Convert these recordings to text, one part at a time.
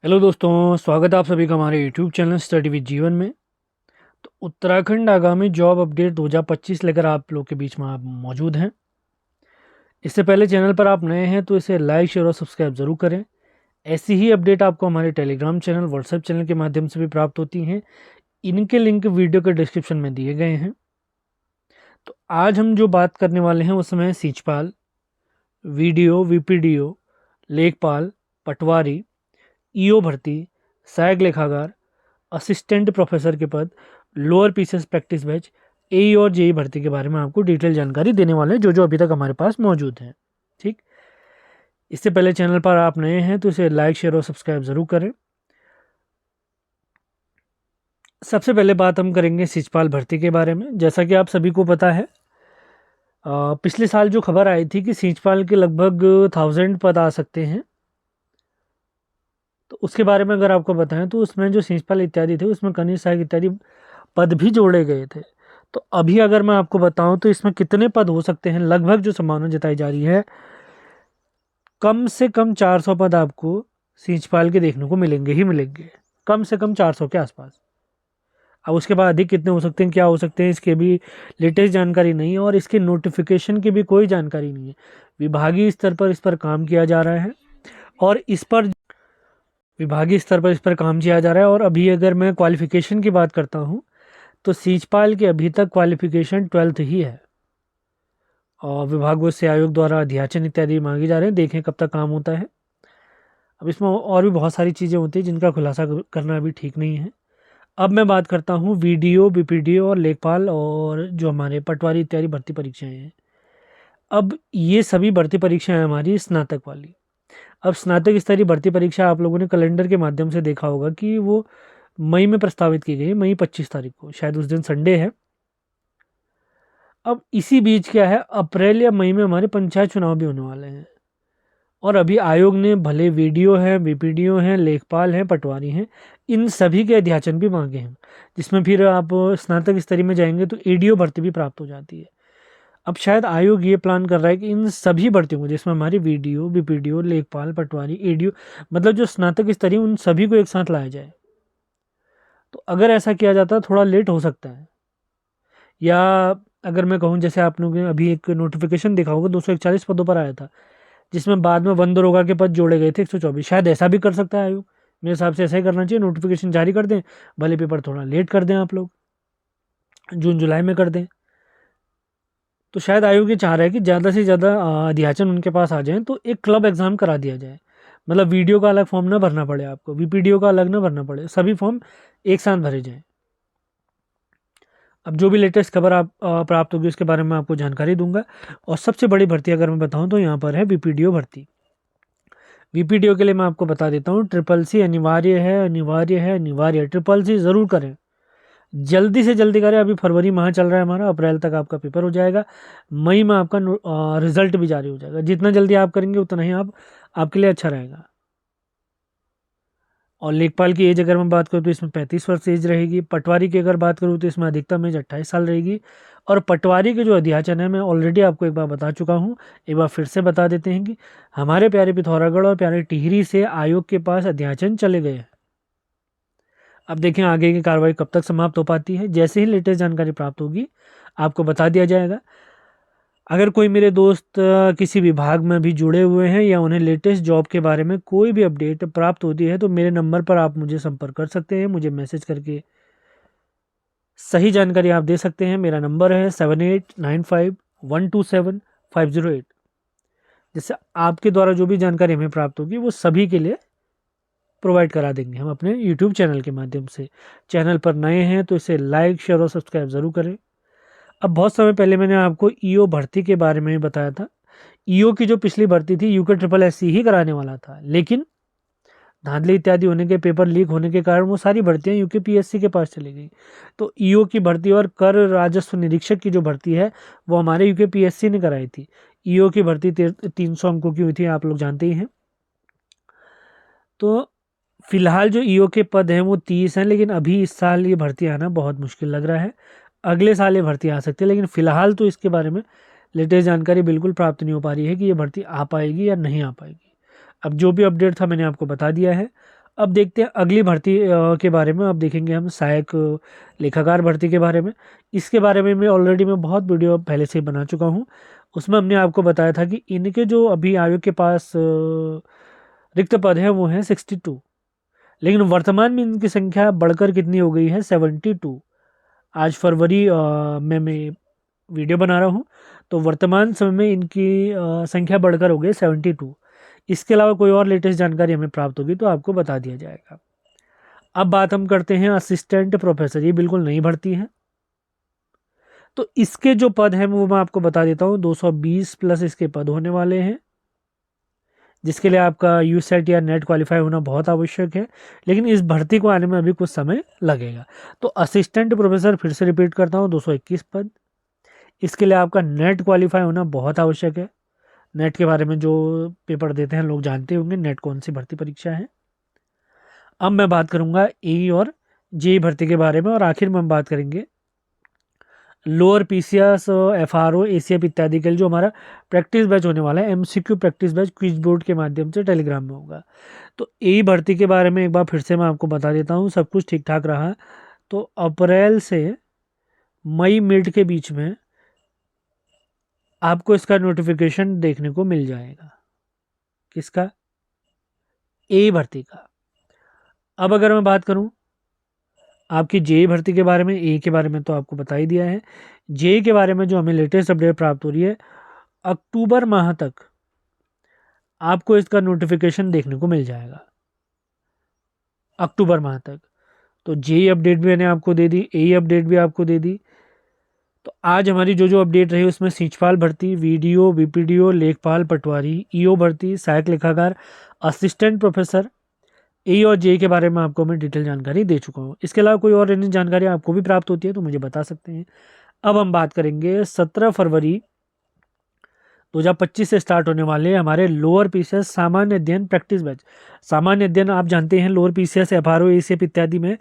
Hello दोस्तों, स्वागत है आप सभी का हमारे यूट्यूब चैनल स्टडी विद जीवन में। तो उत्तराखंड आगामी जॉब अपडेट 2025 लेकर आप लोग के बीच में आप मौजूद हैं। इससे पहले चैनल पर आप नए हैं तो इसे लाइक शेयर और सब्सक्राइब ज़रूर करें। ऐसी ही अपडेट आपको हमारे टेलीग्राम चैनल व्हाट्सएप चैनल के माध्यम से भी प्राप्त होती हैं। इनके लिंक वीडियो के डिस्क्रिप्शन में दिए गए हैं। तो आज हम जो बात करने वाले हैं उसमें सीचपाल, वीडियो, वीपीडीओ, लेखपाल, पटवारी, ईओ भर्ती, सहायक लेखाकार, असिस्टेंट प्रोफेसर के पद, लोअर पीसीएस प्रैक्टिस बैच, एई और जेई भर्ती के बारे में आपको डिटेल जानकारी देने वाले हैं जो जो अभी तक हमारे पास मौजूद है। ठीक, इससे पहले चैनल पर आप नए हैं तो इसे लाइक शेयर और सब्सक्राइब ज़रूर करें। सबसे पहले बात हम करेंगे सिचपाल भर्ती के बारे में। जैसा कि आप सभी को पता है, पिछले साल जो खबर आई थी कि सिचपाल के लगभग 1000 पद आ सकते हैं। तो उसके बारे में अगर आपको बताएं तो उसमें जो सिचपाल इत्यादि थे उसमें कनिष्ठ सहायक इत्यादि पद भी जोड़े गए थे। तो अभी अगर मैं आपको बताऊं तो इसमें कितने पद हो सकते हैं, लगभग जो संभावना जताई जा रही है, कम से कम 400 पद आपको सिंचपाल के देखने को मिलेंगे ही मिलेंगे। कम से कम 400 के आसपास। अब उसके बाद अधिक कितने हो सकते हैं, क्या हो सकते हैं, इसके भी लेटेस्ट जानकारी नहीं है और इसके नोटिफिकेशन की भी कोई जानकारी नहीं है। विभागीय स्तर पर इस पर काम किया जा रहा है और इस पर काम किया जा रहा है। और अभी अगर मैं क्वालिफिकेशन की बात करता हूँ तो सीचपाल के अभी तक क्वालिफिकेशन 12th ही है और विभागों से आयोग द्वारा अध्याचन इत्यादि मांगे जा रहे हैं। देखें कब तक काम होता है। अब इसमें और भी बहुत सारी चीज़ें होती हैं जिनका खुलासा करना अभी ठीक नहीं है। अब मैं बात करता हूँ वीडियो, बीपीडीओ और लेखपाल और जो हमारे पटवारी इत्यादि भर्ती परीक्षाएं हैं। अब ये सभी भर्ती परीक्षाएं हमारी स्नातक वाली। अब स्नातक स्तरीय भर्ती परीक्षा आप लोगों ने कैलेंडर के माध्यम से देखा होगा कि वो मई में प्रस्तावित की गई है, मई 25 तारीख को, शायद उस दिन संडे है। अब इसी बीच क्या है, अप्रैल या मई में हमारे पंचायत चुनाव भी होने वाले हैं और अभी आयोग ने भले वीडियो हैं, बीपीडीओ हैं, लेखपाल हैं, पटवारी हैं, इन सभी के अध्याचन भी मांगे हैं, जिसमें फिर आप स्नातक स्तरीय में जाएंगे तो एडीओ भर्ती भी प्राप्त हो जाती है। अब शायद आयोग ये प्लान कर रहा है कि इन सभी भर्तियों को, जिसमें हमारी वीडियो, बीपीडीओ, लेखपाल, पटवारी, एडीओ, मतलब जो स्नातक स्तरीय, उन सभी को एक साथ लाया जाए। तो अगर ऐसा किया जाता है थोड़ा लेट हो सकता है। या अगर मैं कहूँ, जैसे आप लोगों ने अभी एक नोटिफिकेशन देखा होगा 241 पदों पर आया था, जिसमें बाद में वन दरोगा के पद जोड़े गए थे 124। शायद ऐसा भी कर सकता है आयोग। मेरे हिसाब से ऐसा ही करना चाहिए, नोटिफिकेशन जारी कर दें, भले पेपर थोड़ा लेट कर दें, आप लोग जून जुलाई में कर दें। तो शायद आयोग ये चाह रहा है कि ज़्यादा से ज़्यादा अध्याचन उनके पास आ जाए तो एक क्लब एग्ज़ाम करा दिया जाए। मतलब वीडियो का अलग फॉर्म ना भरना पड़े आपको, वीपीडीओ का अलग ना भरना पड़े, सभी फॉर्म एक साथ भरे जाएँ। अब जो भी लेटेस्ट खबर आप प्राप्त होगी उसके बारे में आपको जानकारी दूंगा। और सबसे बड़ी भर्ती अगर मैं बताऊं तो यहाँ पर है बीपीडीओ भर्ती। बीपीडीओ के लिए मैं आपको बता देता हूँ, ट्रिपल सी अनिवार्य है, अनिवार्य है, अनिवार्य है। ट्रिपल सी ज़रूर करें, जल्दी से जल्दी करें। अभी फरवरी माह चल रहा है हमारा, अप्रैल तक आपका पेपर हो जाएगा, मई में आपका रिजल्ट भी जारी हो जाएगा। जितना जल्दी आप करेंगे उतना ही आपके लिए अच्छा रहेगा। और लेखपाल की एज अगर मैं बात करूँ तो इसमें 35 वर्ष एज रहेगी। पटवारी की अगर बात करूँ तो इसमें अधिकतम एज 28 साल रहेगी। और पटवारी के जो अध्याचन है, मैं ऑलरेडी आपको एक बार बता चुका हूँ, एक बार फिर से बता देते हैं कि हमारे प्यारे पिथौरागढ़ और प्यारे टिहरी से आयोग के पास अध्याचन चले गए हैं। अब देखें आगे की कार्रवाई कब तक समाप्त हो पाती है। जैसे ही लेटेस्ट जानकारी प्राप्त होगी आपको बता दिया जाएगा। अगर कोई मेरे दोस्त किसी विभाग में भी जुड़े हुए हैं या उन्हें लेटेस्ट जॉब के बारे में कोई भी अपडेट प्राप्त होती है तो मेरे नंबर पर आप मुझे संपर्क कर सकते हैं, मुझे मैसेज करके सही जानकारी आप दे सकते हैं। मेरा नंबर है 7895127508। जिससे आपके द्वारा जो भी जानकारी हमें प्राप्त होगी वो सभी के लिए प्रोवाइड करा देंगे हम अपने यूट्यूब चैनल के माध्यम से। चैनल पर नए हैं तो इसे लाइक शेयर और सब्सक्राइब ज़रूर करें। अब बहुत समय पहले मैंने आपको ईओ भर्ती के बारे में बताया था। ईओ की जो पिछली भर्ती थी यूके ट्रिपल एससी ही कराने वाला था, लेकिन धांधली इत्यादि होने के, पेपर लीक होने के कारण वो सारी भर्तियां यूके पीएससी के पास चली गई। तो ईओ की भर्ती और कर राजस्व निरीक्षक की जो भर्ती है वो हमारे यूके पीएससी ने कराई थी। ईओ की भर्ती 300 अंकों की हुई थी, आप लोग जानते ही हैं। तो फिलहाल जो ईओ के पद हैं वो 30 हैं, लेकिन अभी इस साल ये भर्ती आना बहुत मुश्किल लग रहा है। अगले साल ये भर्ती आ सकती है, लेकिन फिलहाल तो इसके बारे में लेटेस्ट जानकारी बिल्कुल प्राप्त नहीं हो पा रही है कि ये भर्ती आ पाएगी या नहीं आ पाएगी। अब जो भी अपडेट था मैंने आपको बता दिया है। अब देखते हैं अगली भर्ती के बारे में। अब देखेंगे हम सहायक लेखाकार भर्ती के बारे में। इसके बारे में ऑलरेडी मैं बहुत वीडियो पहले से ही बना चुका हूँ। उसमें हमने आपको बताया था कि इनके जो अभी आयोग के पास रिक्त पद हैं वो हैं 62, लेकिन वर्तमान में इनकी संख्या बढ़कर कितनी हो गई है 72। आज फरवरी में मैं वीडियो बना रहा हूँ, तो वर्तमान समय में इनकी संख्या बढ़कर हो गई 72। इसके अलावा कोई और लेटेस्ट जानकारी हमें प्राप्त होगी तो आपको बता दिया जाएगा। अब बात हम करते हैं असिस्टेंट प्रोफेसर। ये बिल्कुल नई भर्ती है, तो इसके जो पद हैं वो मैं आपको बता देता हूँ। 220 प्लस इसके पद होने वाले हैं, जिसके लिए आपका यूसेट या नेट क्वालिफाई होना बहुत आवश्यक है, लेकिन इस भर्ती को आने में अभी कुछ समय लगेगा। तो असिस्टेंट प्रोफेसर फिर से रिपीट करता हूँ, 221 पद। इसके लिए आपका नेट क्वालिफाई होना बहुत आवश्यक है। नेट के बारे में जो पेपर देते हैं लोग जानते होंगे, नेट कौन सी भर्ती परीक्षा है। अब मैं बात करूंगा ए और जे भर्ती के बारे में, और आखिर में हम बात करेंगे लोअर पीसीएस, एफआरओ, एसीएफ इत्यादि के लिए जो हमारा प्रैक्टिस बैच होने वाला है, MCQ practice batch quiz board के माध्यम से टेलीग्राम में होगा। तो ए भर्ती के बारे में एक बार फिर से मैं आपको बता देता हूँ। सब कुछ ठीक ठाक रहा तो अप्रैल से मई मिड के बीच में आपको इसका नोटिफिकेशन देखने को मिल जाएगा। किसका? ए भर्ती का। अब अगर मैं बात करूं आपकी जे भर्ती के बारे में, ए के बारे में तो आपको बता ही दिया है। जे के बारे में जो हमें लेटेस्ट अपडेट प्राप्त हो रही है, अक्टूबर माह तक आपको इसका नोटिफिकेशन देखने को मिल जाएगा। अक्टूबर माह तक। तो जे अपडेट भी मैंने आपको दे दी, ए अपडेट भी आपको दे दी। तो आज हमारी जो जो अपडेट रही उसमें सींचपाल भर्ती, वीडियो, बीपीडीओ, लेखपाल, पटवारी, ईओ भर्ती, सहायक लेखाकार, असिस्टेंट प्रोफेसर, ए और जे के बारे में आपको मैं डिटेल जानकारी दे चुका हूँ। इसके अलावा कोई और अन्य जानकारी आपको भी प्राप्त होती है तो मुझे बता सकते हैं। अब हम बात करेंगे 17 फरवरी 2025 से स्टार्ट होने वाले हमारे लोअर पीसीएस सामान्य अध्ययन प्रैक्टिस बैच। सामान्य अध्ययन आप जानते हैं, लोअर पीसीएस, एफआरओ, एसीएफ इत्यादि में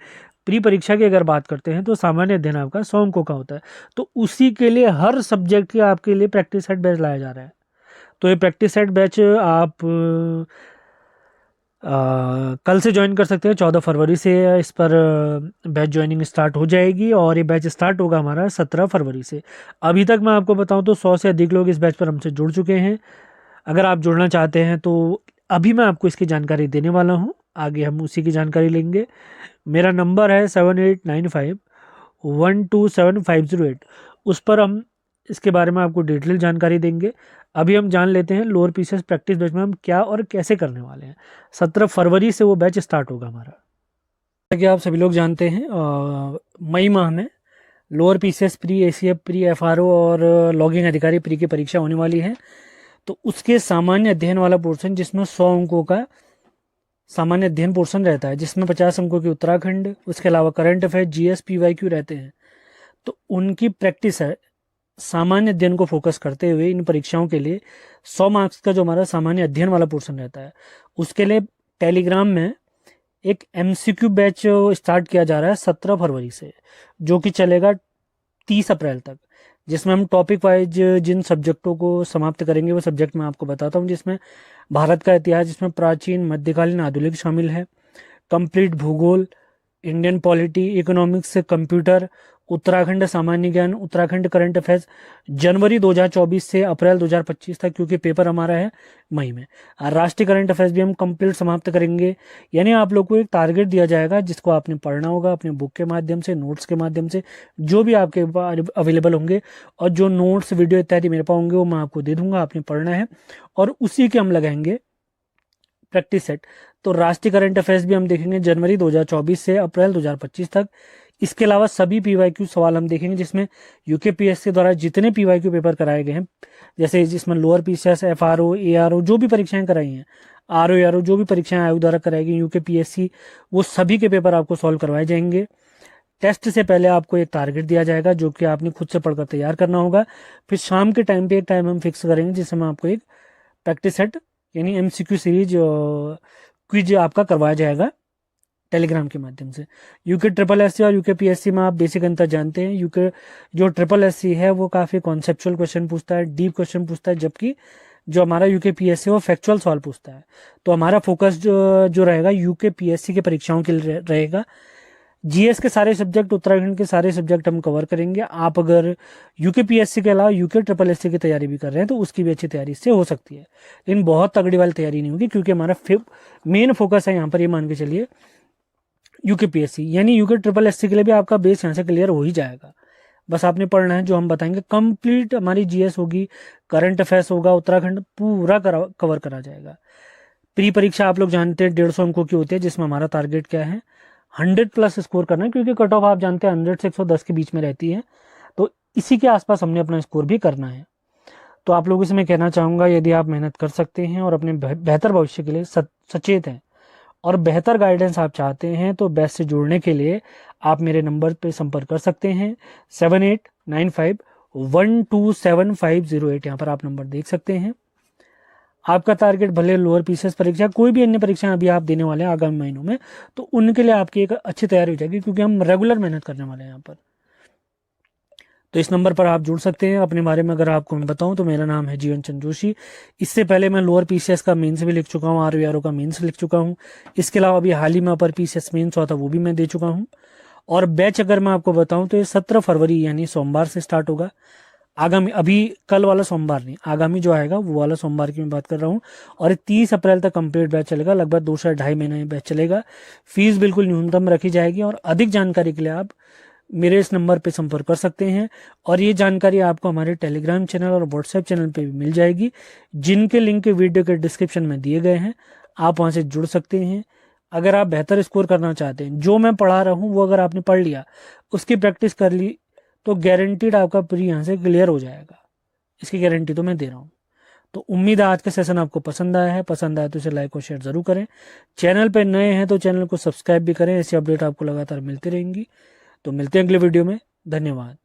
प्री परीक्षा की अगर बात करते हैं तो सामान्य अध्ययन आपका 100 अंकों का होता है। तो उसी के लिए हर सब्जेक्ट के आपके लिए प्रैक्टिस सेट बैच लाया जा रहा है। तो ये प्रैक्टिस सेट बैच आप कल से ज्वाइन कर सकते हैं। 14 फरवरी से इस पर बैच ज्वाइनिंग स्टार्ट हो जाएगी, और ये बैच स्टार्ट होगा हमारा 17 फरवरी से। अभी तक मैं आपको बताऊं तो 100 से अधिक लोग इस बैच पर हमसे जुड़ चुके हैं। अगर आप जुड़ना चाहते हैं तो अभी मैं आपको इसकी जानकारी देने वाला हूं, आगे हम उसी की जानकारी लेंगे। मेरा नंबर है 7895127508। उस पर हम इसके बारे में आपको डिटेल जानकारी देंगे। अभी हम जान लेते हैं लोअर पीसीएस प्रैक्टिस बैच में हम क्या और कैसे करने वाले हैं। 17 फरवरी से वो बैच स्टार्ट होगा हमारा। जैसा कि आप सभी लोग जानते हैं, मई माह में lower PCS pre, ACF pre, FRO और लॉगिंग अधिकारी प्री की परीक्षा होने वाली है। तो उसके सामान्य अध्ययन वाला पोर्शन, जिसमें 100 अंकों का सामान्य अध्ययन पोर्शन रहता है, जिसमें 50 अंकों की उत्तराखंड, उसके अलावा करंट अफेयर, जीएस, पीवाईक्यू रहते हैं। तो उनकी प्रैक्टिस है सामान्य अध्ययन को फोकस करते हुए इन परीक्षाओं के लिए 100 मार्क्स का जो हमारा सामान्य अध्ययन वाला पोर्शन रहता है, उसके लिए टेलीग्राम में एक एमसीक्यू बैच स्टार्ट किया जा रहा है 17 फरवरी से, जो कि चलेगा 30 अप्रैल तक, जिसमें हम टॉपिक वाइज जिन सब्जेक्टों को समाप्त करेंगे वो सब्जेक्ट मैं आपको बताता हूँ। जिसमें भारत का इतिहास, जिसमें प्राचीन, मध्यकालीन, आधुनिक शामिल है, कंप्लीट भूगोल, Indian polity, economics, computer, Uttarakhand सामान्य ज्ञान, उत्तराखंड करंट अफेयर्स, जनवरी 2024 से अप्रैल 2025 तक, क्योंकि पेपर हमारा है मई में। राष्ट्रीय करंट अफेयर्स भी हम कंप्लीट समाप्त करेंगे। यानी आप लोग को एक टारगेट दिया जाएगा जिसको आपने पढ़ना होगा अपने बुक के माध्यम से, नोट्स के माध्यम से, जो भी आपके अवेलेबल होंगे, और जो नोट्स, वीडियो इत्यादि मेरे पास होंगे वो मैं आपको दे दूंगा, आपने पढ़ना है, और उसी के हम लगाएंगे प्रैक्टिस सेट। तो राष्ट्रीय करंट अफेयर्स भी हम देखेंगे जनवरी 2024 से अप्रैल 2025 तक। इसके अलावा सभी पीवाईक्यू सवाल हम देखेंगे, जिसमें यूकेपीएससी द्वारा जितने पीवाईक्यू पेपर कराए गए हैं, जैसे जिसमें लोअर पीसीएस, एफआरओ, एआरओ जो भी परीक्षाएं कराई हैं, आरओ, एआरओ जो भी परीक्षाएं आयोग द्वारा कराई गई, यूकेपीएससी, वो सभी के पेपर आपको सॉल्व करवाए जाएंगे। टेस्ट से पहले आपको एक टारगेट दिया जाएगा जो कि आपने खुद से पढ़कर तैयार करना होगा। फिर शाम के टाइम पे एक टाइम हम फिक्स करेंगे जिसमें आपको एक प्रैक्टिस सेट यानी एमसीक्यू सीरीज क्विज आपका करवाया जाएगा टेलीग्राम के माध्यम से। यूके ट्रिपल एससी और यूके पीएससी में आप बेसिक अंतर जानते हैं। यूके जो ट्रिपल एससी है वो काफ़ी कॉन्सेप्चुअल क्वेश्चन पूछता है, डीप क्वेश्चन पूछता है, जबकि जो हमारा यूकेपीएससी वो फैक्चुअल सवाल पूछता है। तो हमारा फोकस जो रहेगा यूकेपीएससी के परीक्षाओं के लिए रहेगा। जीएस के सारे सब्जेक्ट, उत्तराखंड के सारे सब्जेक्ट हम कवर करेंगे। आप अगर यूकेपीएससी के अलावा यूके ट्रिपल एससी की तैयारी भी कर रहे हैं तो उसकी भी अच्छी तैयारी इससे हो सकती है, लेकिन बहुत तगड़ी वाली तैयारी नहीं होगी, क्योंकि हमारा मेन फोकस है यहाँ पर, ये मान के चलिए यूकेपीएससी, यानी यूके ट्रिपल एससी के लिए भी आपका बेस यहाँ से क्लियर हो ही जाएगा। बस आपने पढ़ना है, जो हम बताएंगे कंप्लीट हमारी जीएस होगी, करंट अफेयर्स होगा, उत्तराखंड पूरा कवर करा जाएगा। प्री परीक्षा आप लोग जानते हैं 150 अंकों की होती है, जिसमें हमारा टारगेट क्या है 100+ स्कोर करना है, क्योंकि कट ऑफ आप जानते हैं 100 से 110 के बीच में रहती है, तो इसी के आसपास हमने अपना स्कोर भी करना है। तो आप लोगों से मैं कहना चाहूँगा, यदि आप मेहनत कर सकते हैं और अपने बेहतर भविष्य के लिए सचेत हैं और बेहतर गाइडेंस आप चाहते हैं, तो बेस्ट से जुड़ने के लिए आप मेरे नंबर पे संपर्क कर सकते हैं 7895127508। यहाँ पर आप नंबर देख सकते हैं। आपका टारगेट भले लोअर पीसीएस परीक्षा, कोई भी अन्य परीक्षा अभी आप देने वाले हैं आगामी महीनों में, तो उनके लिए आपकी एक अच्छी तैयारी हो जाएगी, क्योंकि हम रेगुलर मेहनत करने वाले हैं यहाँ पर। तो इस नंबर पर आप जुड़ सकते हैं। अपने बारे में अगर आपको मैं बताऊं तो मेरा नाम है जीवन चंद जोशी। इससे पहले मैं लोअर पीसीएस का मेंस भी लिख चुका हूं, आरवीआरओ का मेंस लिख चुका हूं। इसके अलावा अभी हाल ही में अपर पीसीएस मेंस हुआ था, वो भी मैं दे चुका हूं। और बैच अगर मैं आपको बताऊं तो ये 17 फरवरी यानी सोमवार से स्टार्ट होगा। आगामी, अभी कल वाला सोमवार नहीं, आगामी जो आएगा वो वाला सोमवार की मैं बात कर रहा हूँ। और 30 अप्रैल तक कंप्लीट बैच चलेगा, लगभग 2 से 2.5 महीने बैच चलेगा। फीस बिल्कुल न्यूनतम रखी जाएगी। और अधिक जानकारी के लिए आप मेरे इस नंबर पे संपर्क कर सकते हैं। और ये जानकारी आपको हमारे टेलीग्राम चैनल और व्हाट्सएप चैनल पे भी मिल जाएगी, जिनके लिंक वीडियो के डिस्क्रिप्शन में दिए गए हैं। आप वहाँ से जुड़ सकते हैं। अगर आप बेहतर स्कोर करना चाहते हैं, जो मैं पढ़ा रहा हूँ वो अगर आपने पढ़ लिया, उसकी प्रैक्टिस कर ली, तो गारंटीड आपका प्री यहाँ से क्लियर हो जाएगा। इसकी गारंटी तो मैं दे रहा हूँ। तो उम्मीद है आज का सेशन आपको पसंद आया है। पसंद आया तो इसे लाइक और शेयर जरूर करें। चैनल पर नए हैं तो चैनल को सब्सक्राइब भी करें, ऐसी अपडेट आपको लगातार मिलती रहेंगी। तो मिलते हैं अगले वीडियो में। धन्यवाद।